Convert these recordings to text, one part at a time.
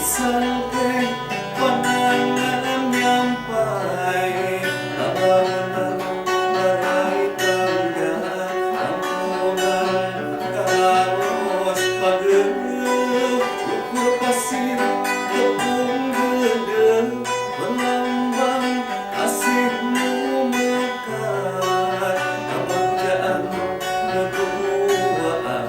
Sangkeng panangan nyampai tabanan marai tangga ampunan karos pageuh ukur pasir tepung gedeng melambang asihmu mekar kebahagiaan keduaan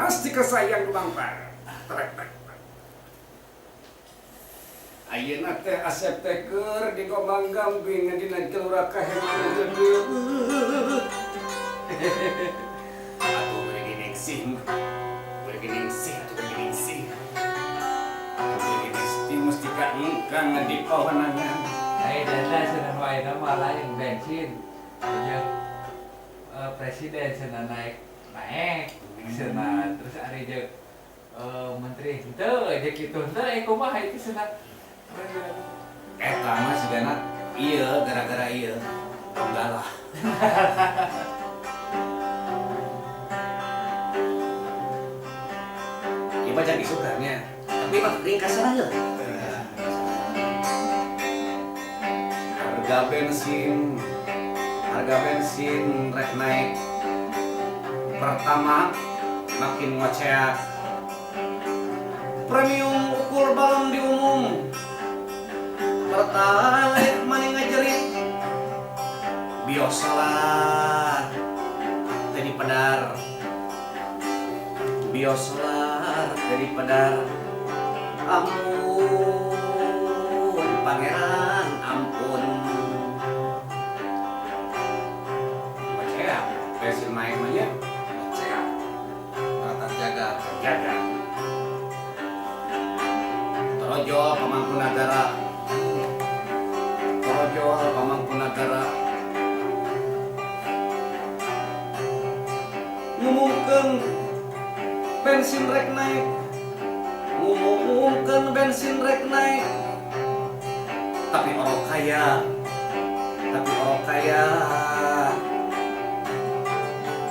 Pasti kesayang bangpar. Ayeuna teh Asep teh keur digomang gambing dina kelura kahemana gedeuk. Atuh beureun ningsih. Beureun ningsih atuh beureun ningsih. Beureun ningsih mesti ka engkang di pawenangan. Dada cenah wae malah yang bensin. Jeung presiden cenah naik cenah terus ari jeung menteri henteu aja kitu henteu kumaha itu cenah. Eta mah sigana ieu gara-gara ieu tonggalah. Ieu mah jadi sukanya, tapi mah ringkas aja. Harga bensin rek naik. Pertama makin ngoceak. Premium ukur balon di umum. Pertalite mani ngajerit. Biosolar jadi pedar. Biosolar jadi pedar. Ampun pangeran ampun. Ngoceak bensin naik mah nya. Ngoceak. Terjaga. Torojo Pamangkunagara. Ngumumkeun bensin rek naik. Tapi orang kaya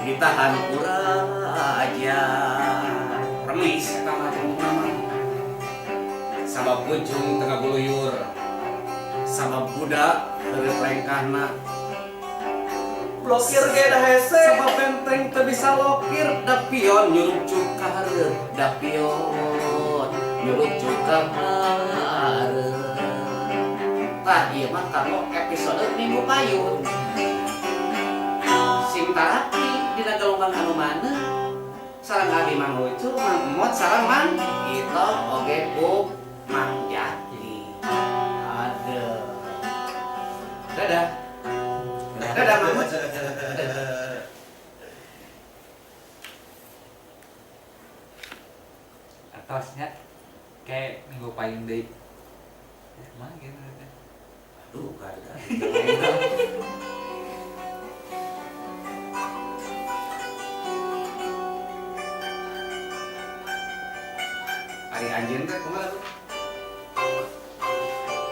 ditahan urang aja. Remis eta mah nama. Sabab pucung tengah buluyur. Sabab budak dari lengkahna. Blokir ge dah hese. Sabab benteng teu bisa lokir. Dapion nyurup cuka hareup. Tah ieu mah karo episode Minggu Payun. Sing tarapi dina gelombang anu maneh. Sareng abi Mang Lucu, Mang Emot sareng Mang Ito oge ku Mang Jaki. Aduh. Dadah Mang Emot. Atosnya kayak Minggu Payung deui. Mah gitu. Aduh, kada. Ari anjeun teh kumaha tuh?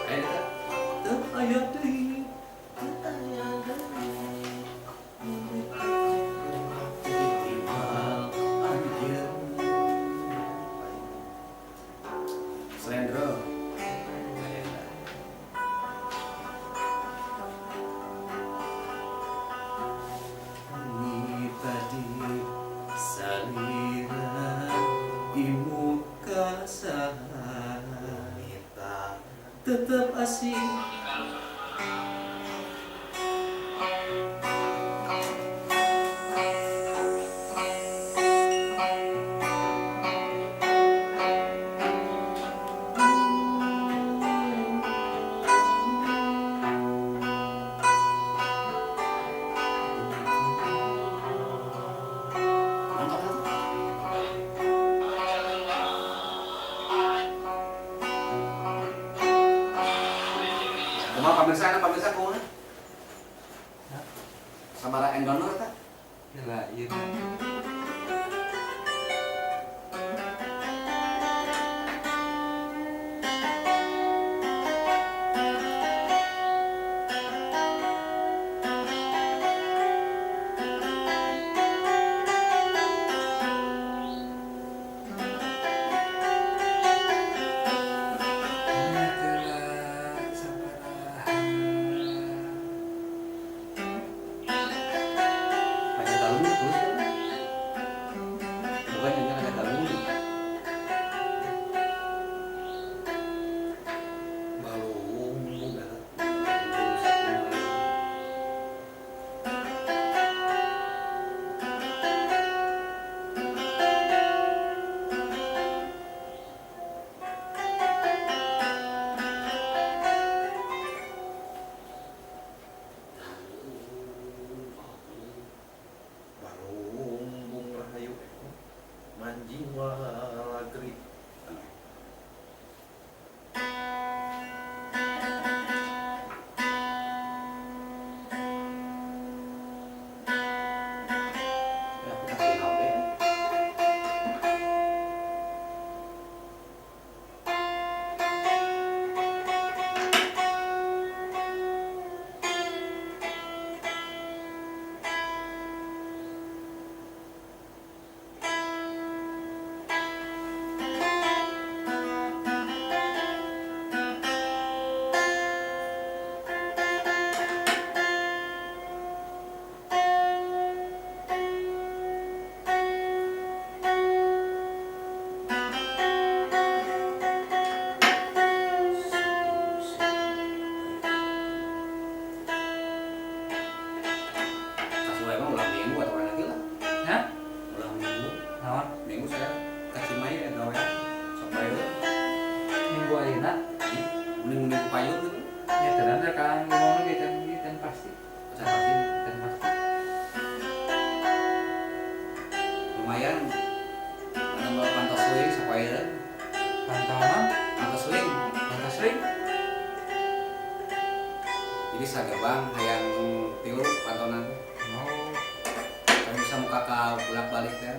Aya teh. Teu aya deui. Slendro. Ini tadi salira di muka kita tetap asing. Kumaha pamirsa kumaha? Hah? Sabaraha endonor tah? Kira ieu. Ada galungnya terus kan? Bukan yang ada galungnya. Balung bukan. Barumbung rahayu manjing walagri. Ya, kita kasih tahu deh. Kasih wae mah ulang minggu atau lagi lah. Hah? Ulang minggu. Naon? Minggu saya kasih main ya gawe. Sampai itu. Minggu ayeuna Mending payung gitu. nya teu ada kan ngomong ge can pasti. Saya pasti Can pasti. lumayan. Nambah pantas swing supaya Pantauan pantas swing. pantas ring. Jadi sagerbang hayang tilu pantonan. Oh, Kan bisa muka ka bolak-balik teh.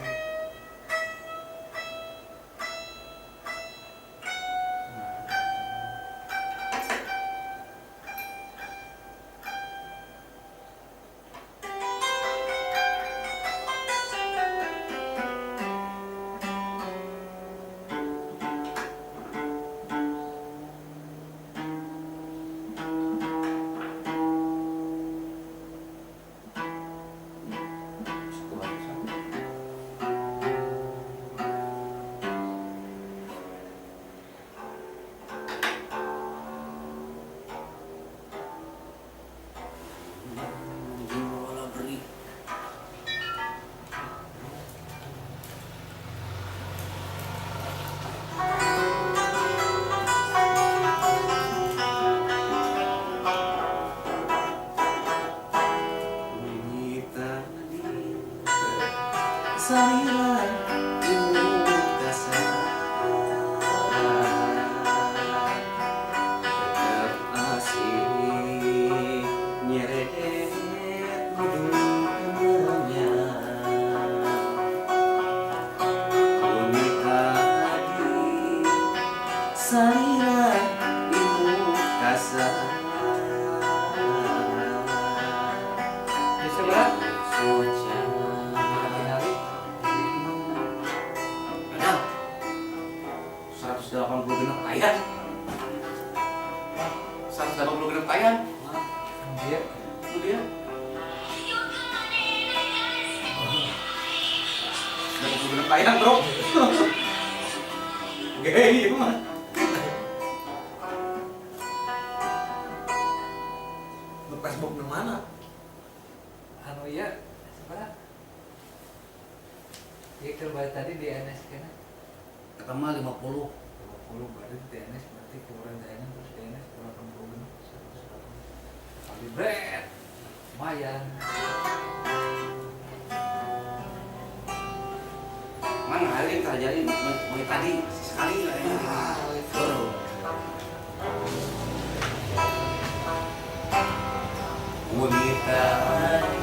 Sekolah bisa. Jiwa beri. Salira ilmu kasar tetap asih nyeret dudunya bumi tadi salira ilmu kasar bisa berat. Sojang Finali. ada 180 genep ayat 180 genep ayat Dia itu dia 180 genep ayat bro gede ini mah lu Facebook di mana? anu ya sebenarnya ya kalau tadi di NS kan Kata mah 50 20 berarti di NS berarti keluaran tayangan terus di NS 80 bener 180 kali bread lumayan mana hari yang terjadi mulai tadi sekali lah ya. Baru.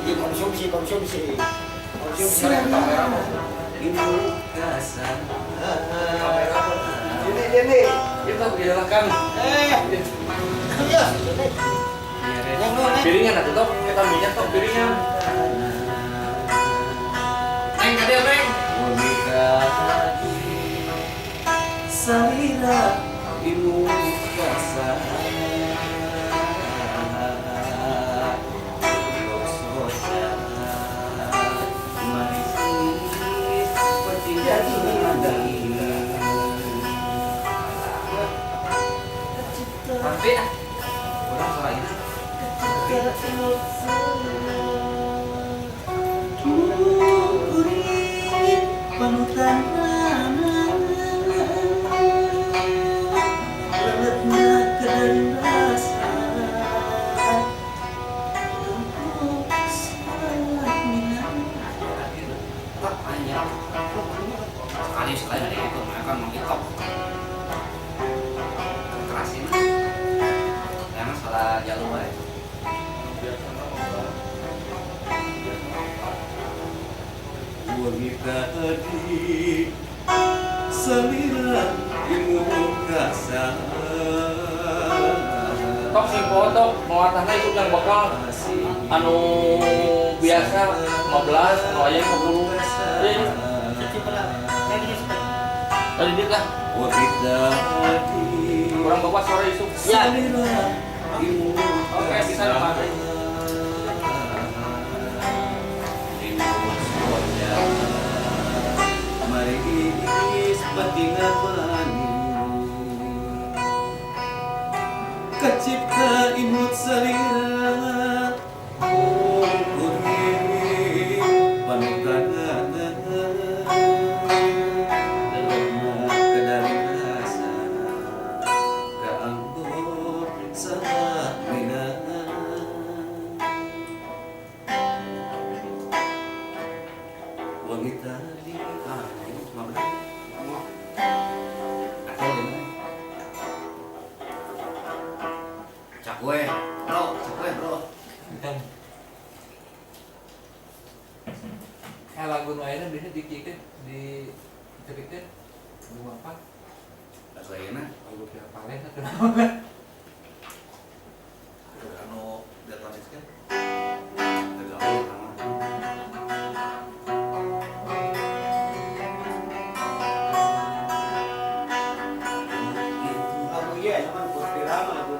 Iya konsumsi kamera ibu kasar. ini Itu dijelaskan. iya Piringan atuh top, kita minyak top piringan. Neng kade neng. Salira ibu kasar. Sampai ah. Orang suara ini. Panutan sekali dari itu mereka menghitung kerasin karena salah jalur ya. Wanita tadi salira ilmu kasar. Tok si foto muatannya itu yang bakal anu biasa 15 anu aya 10. Tadi dia lah. Kurang bawa suara isu. Ya. Oke, bisa nama. Mari seperti ngapani kecipta imut salira kurni panutan kedari rasa keanggur samina wanita di ini cuma cakwe bro lagu nu ayeuna biasa dikikeun di cerikeun nu apa lagu ayeuna lagu kira palen atau naon anu datonis kan lagu iya cuman putih lama lagu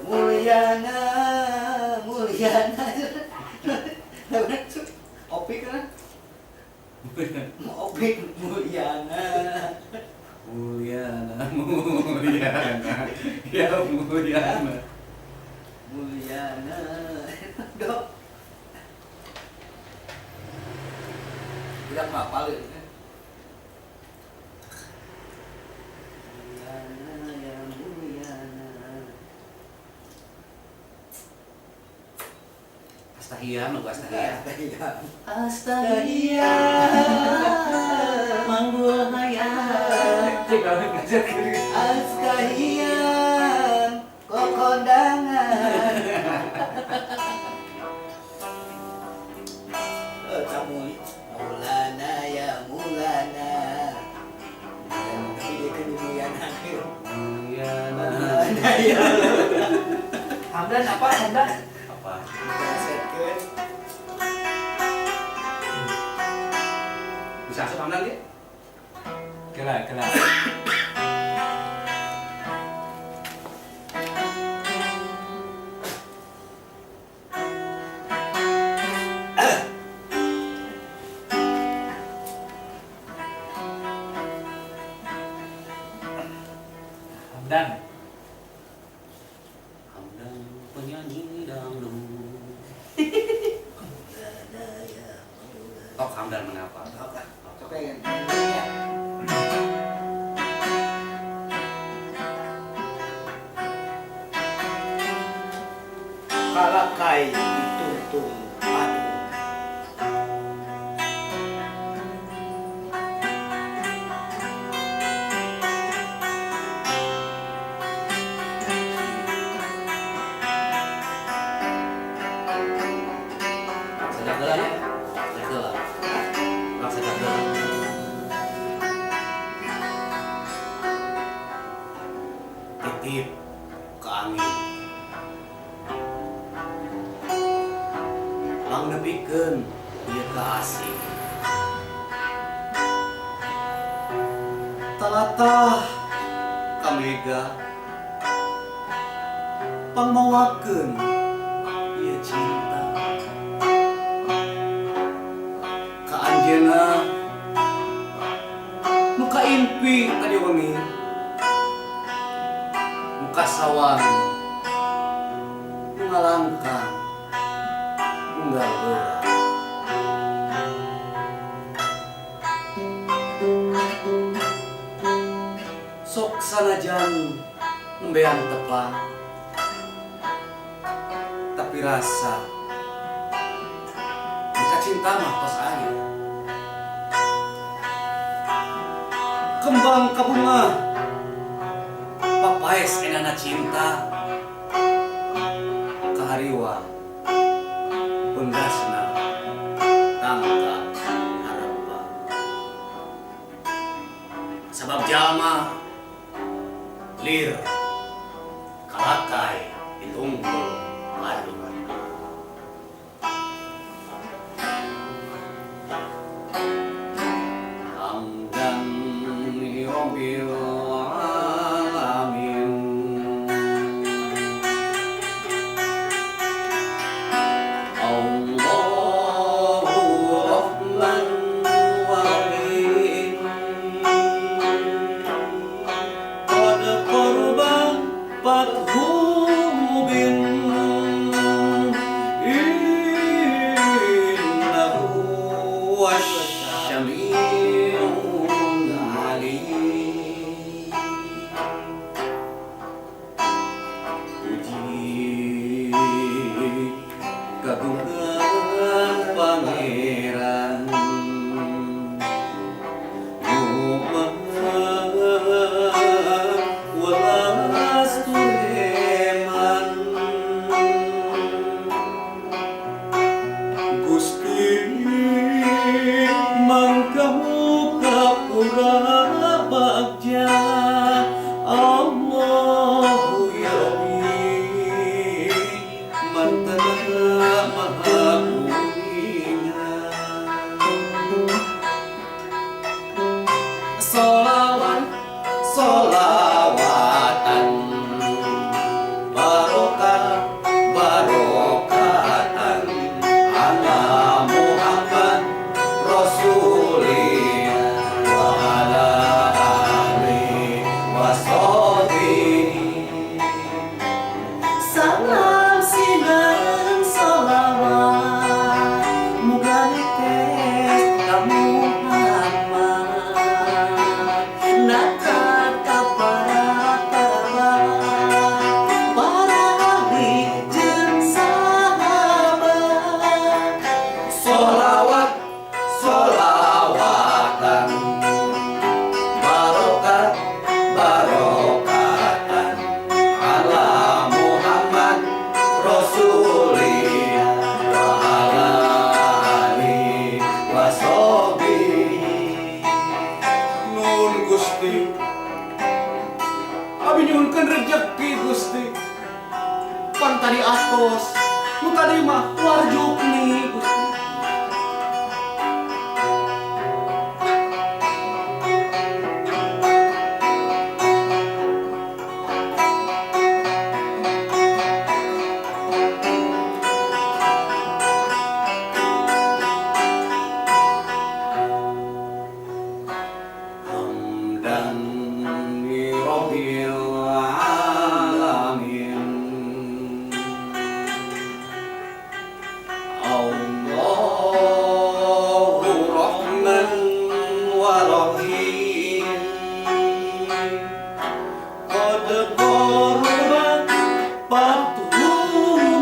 Mulyana Opik kan Opik Mulyana ya Mulyana dok tidak apa-apa lu Mulyana ya Mulyana Astahia nu Astahia Astagfirullah. Astahia manggul hayat cek kalau ngajar kiri Askahian kokondangan kamu Mulana ya Mulana tapi dia kan Mulyana Mulana ya Hamdan apa Hamdan apa Setkeun bisa asup Hamdan dia kela Hamdan Hamdan penyanyi dangdut Mulana ya Mulana tok Hamdan mengapa pengen kalakai dituntun padu ngatip ke angin. Mangdepikeun ieu kaasih. Talatah kamega pangmawakeun ieu cinta. Ka anjeunna muka impi tadi wengi, muka sawang ngalangkang unggal beurang. Sok sanajan nembean tepat, tapi rasa jika cinta mah tos aya. Kembang kabunga papaes enana cinta, kahariwa penggasna tangka hareupa. Sabab jalma lir kalakai ditungkul madu. Hamdan li rabbil alamin. Allahu Rahman wa Rahim. Qad qurban fathu mubin. Innahu wasyami'un alim. Puji kagungan pangeran welas tureman. Gusti mangkamu kapura bagja. Allahu ya Rabbi mantana maha mulia. Sholawat sholawatan barokah barokatan ala Muhammad Rasulillah wa ala alihi wa sahbihi. Salam sinan sholawat muga dites ka Muhammad, nakat ka para ahli jeung sahabat. Sholawat sholawatan barokat barokatan ala Muhammad Rasulillah wa ala alihi wa sahbihi. Nun Gusti, abi nyuhunkeun rejeki Gusti. Pan tadi atos, nu tadi mah warjukni Gusti. Hamdan li rabbil alamin. Allahu Rahman wa Rahim. Qad qurban fathu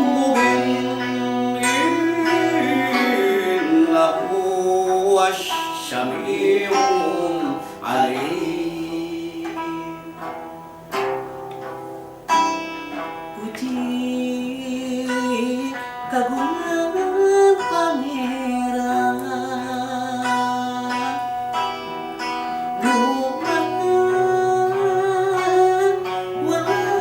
mubin. Innahu wasyami'un alim. Puji kagungan pangeran Nuhan welas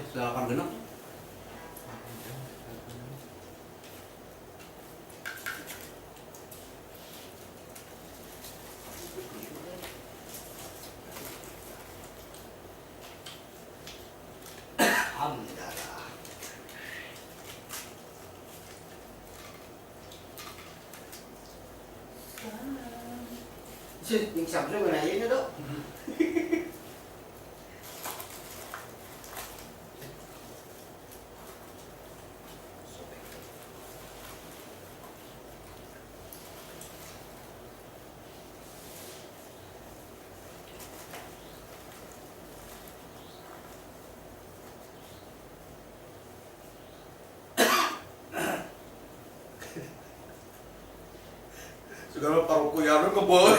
sudah 8 genap. Alhamdulillah. Sih, yang siapa sih nanya ini dok? Segala paruku yang ke bawah.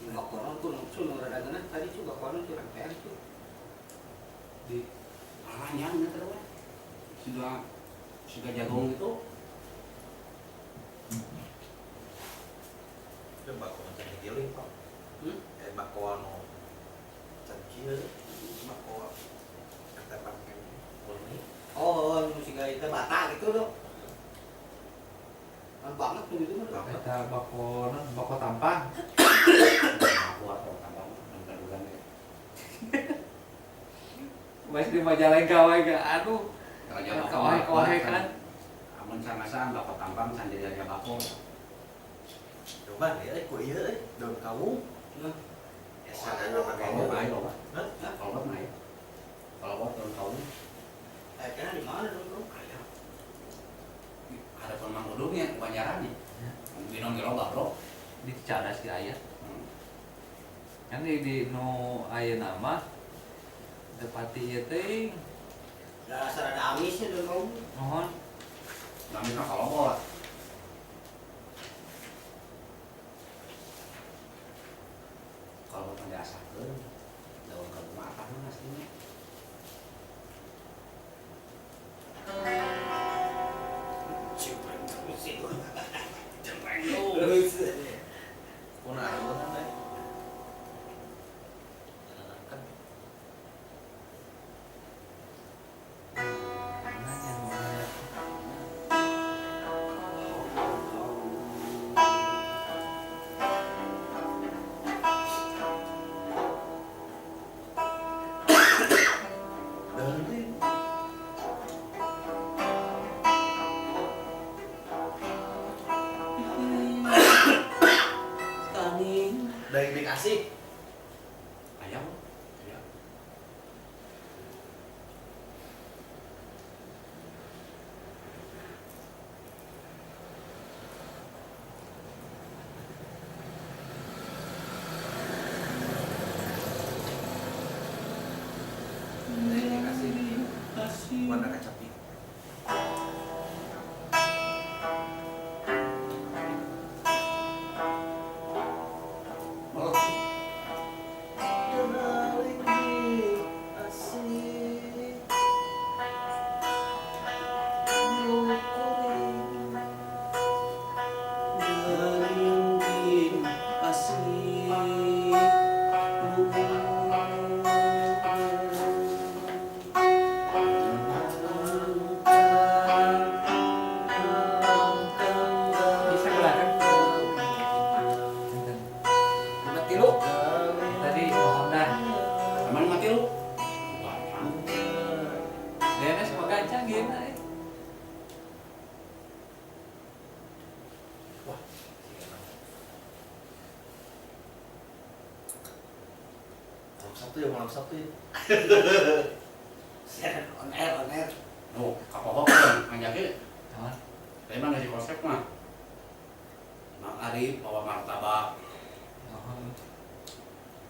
Nggak koron tuh langsung ngerada tadi juga koron tuh RPR tuh di arahnya terus sudah jagung itu. Itu bako macam giling pak. Bako ano cacing bako kata pakai ini. Oh, musik itu bata gitu dok. Kan banget tuh itu mah. Eta bako tampang. Aku atau tambang bukan ya. Masih di Majalengka wae ga aduh. Kawai kan. Amun sama-sama bako tambang sandiri aja bako. Coba deh, kok iya daun kamu. Ya sadar pakai Kalau ini. naik loh, kalau naik. Kalau buat tahun tahun, Kayaknya di mana dong? ada pemang udungnya kebanyaran nih. Binong gerobak bro. Di Cicadas di aya. Kan di no aya nama tepati ieu teh. Rasa ada amisnya dong kamu. Mohon Namanya kalau buat. Kalau buat mendasakeun daun kalung mah apa aslinya? Cempreng terus itu. Cempreng terus. Pun ada mana deh? Kan dari dikasih Ayam. Ya. dari dikasih warna kecapi. bisa belakang. Mati lu. Tadi Honda. Aman mati lu. Dia semua gancang gini. Wah. Malam Sabtu ya. On air. Oh, kapok kan ngajakin. Jangan. Saya mah ngasih konsep mah. Mak Arif bawa martabak,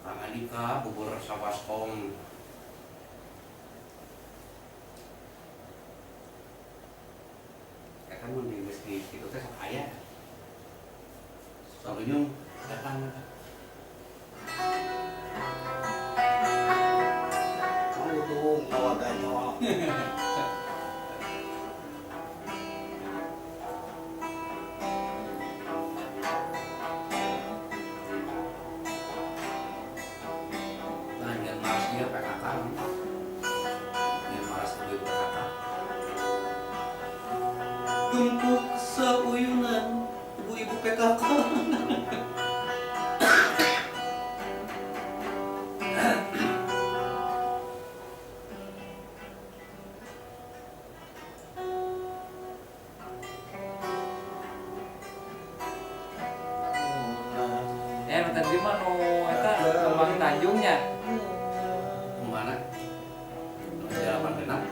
Kang Andika bubur sawaskom. Kan mun di masjid itu teh sok aya. Soalnya datang. Kamu tuh bawa ganyol. Nah, yang malas dia PKK. Yang malas dia PKK. Tumpuk sauyunan ibu-ibu PKK. Tadi mah nu eta Kembang Tanjungnya. Kemana? Jalan genap.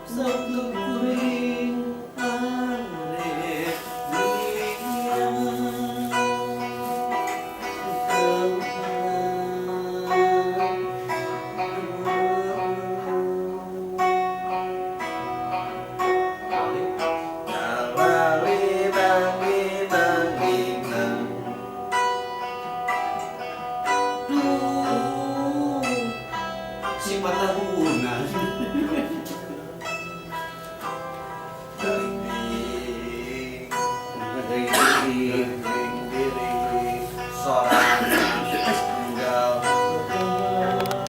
Satu kuring arek Si patahuna